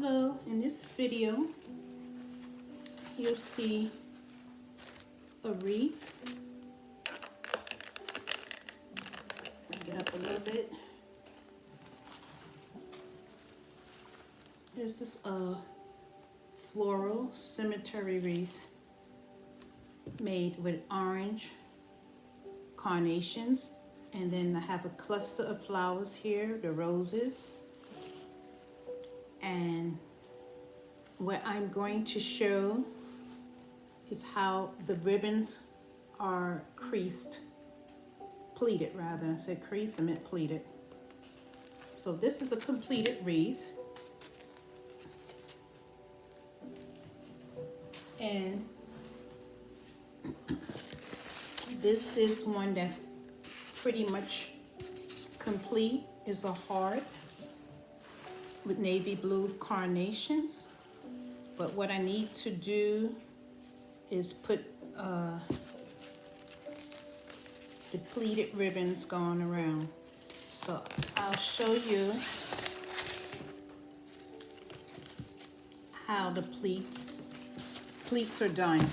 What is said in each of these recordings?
Hello, in this video you'll see a wreath. Bring it up a little bit. This is a floral cemetery wreath made with orange carnations, and then I have a cluster of flowers here, the roses. And what I'm going to show is how the ribbons are creased, pleated rather. I said creased, I meant pleated. So this is a completed wreath. And this is one that's pretty much complete. It's a heart with navy blue carnations. But what I need to do is put the pleated ribbons going around. So I'll show you how the pleats are done.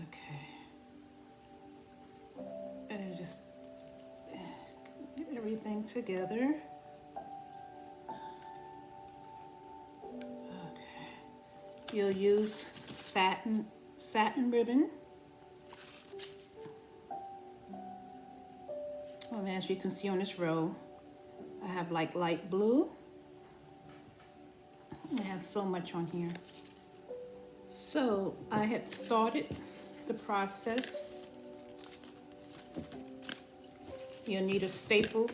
Okay. And just get everything together. Okay. You'll use satin ribbon. And as you can see on this row, I have like light blue. I have so much on here. So I had started the process. You'll need a staple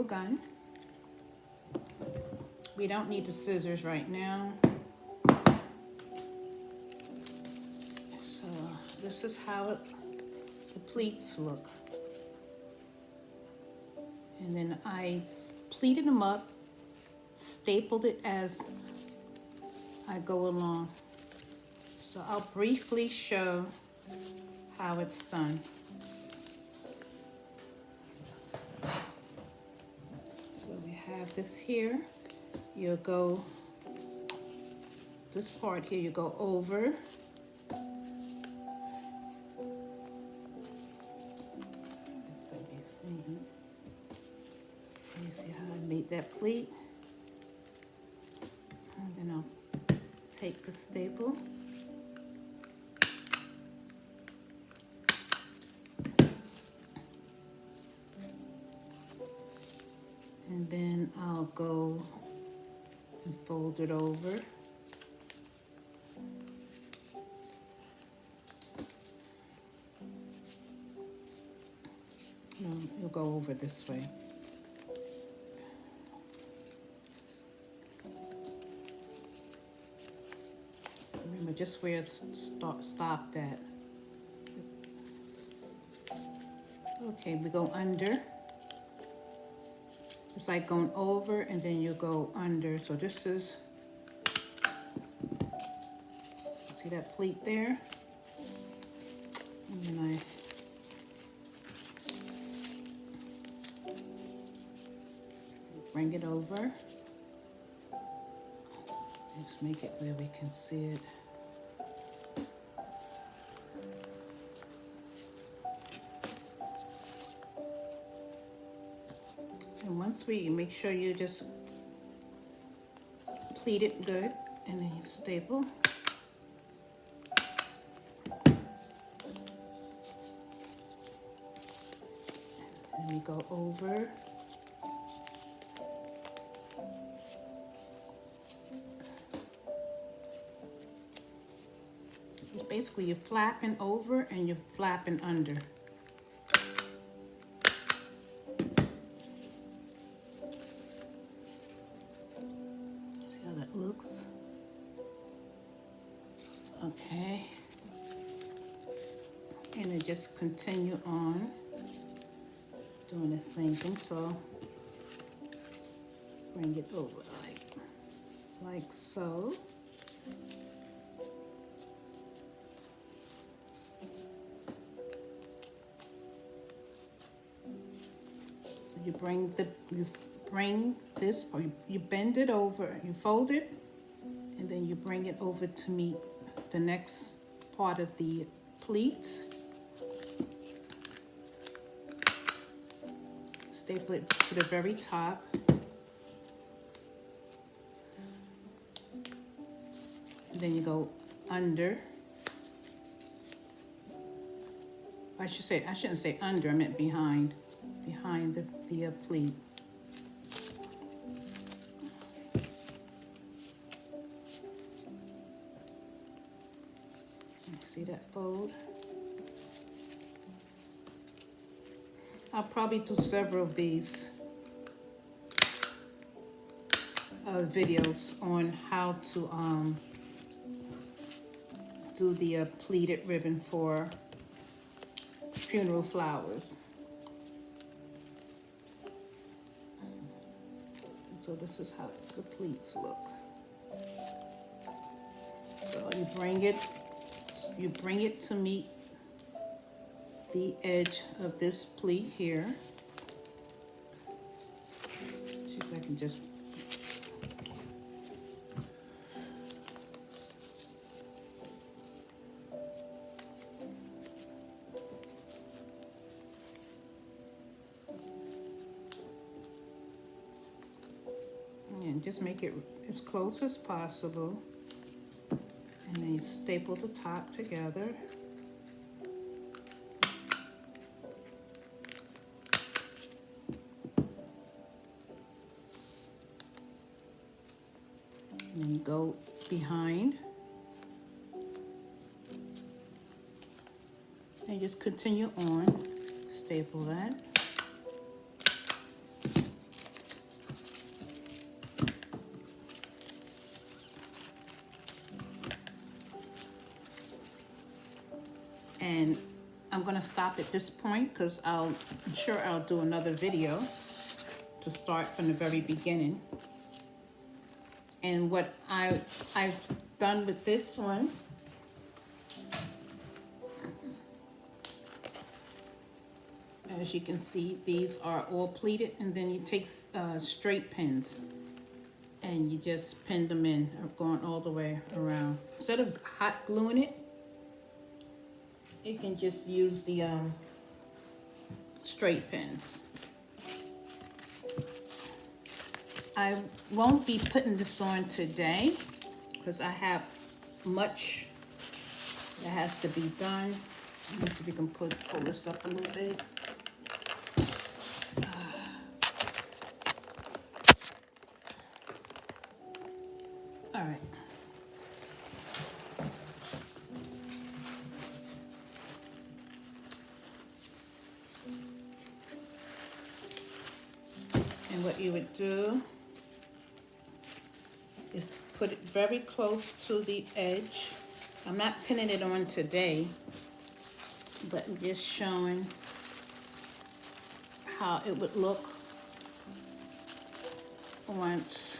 gun. We don't need the scissors right now. So this is how the pleats look. And then I pleated them up, stapled it as I go along. So I'll briefly show how it's done. So we have this here. You'll go, this part here, you go over. You see how I made that pleat? And then I'll take the staple. And then I'll go and fold it over. You'll go over this way. Remember just where it stopped at. Okay, we go under. It's like going over and then you go under. So this is, see that pleat there? And then I bring it over. Just make it where we can see it. And once we make sure you just pleat it good and then you staple. And we go over. So it's basically you're flapping over and you're flapping under. Looks okay, and it just continue on doing the same thing. So bring it over like so. you bring this, or you bend it over, you fold it, and then you bring it over to meet the next part of the pleats. Staple it to the very top. And then you go under. I shouldn't say under, I meant behind the pleat. See that fold? I'll probably do several of these videos on how to do the pleated ribbon for funeral flowers. So this is how the pleats look. So you bring it to meet the edge of this pleat here. See if I can just make it as close as possible, and then staple the top together. And then you go behind and just continue on, staple that. And I'm going to stop at this point because I'm sure I'll do another video to start from the very beginning. And what I've done with this one, as you can see, these are all pleated, and then you take straight pins and you just pin them in, going all the way around. Instead of hot gluing it, you can just use the straight pins. I won't be putting this on today because I have much that has to be done. Let me see if we can pull this up a little bit. All right. And what you would do is put it very close to the edge. I'm not pinning it on today, but I'm just showing how it would look once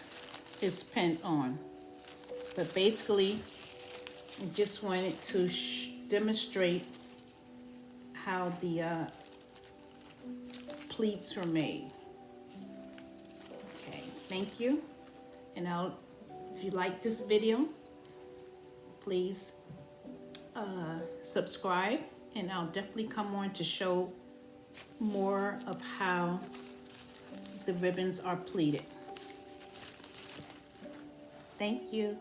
it's pinned on. But basically, I just wanted to demonstrate how the pleats were made. Okay, thank you. And if you like this video, please subscribe, and I'll definitely come on to show more of how the ribbons are pleated. Thank you.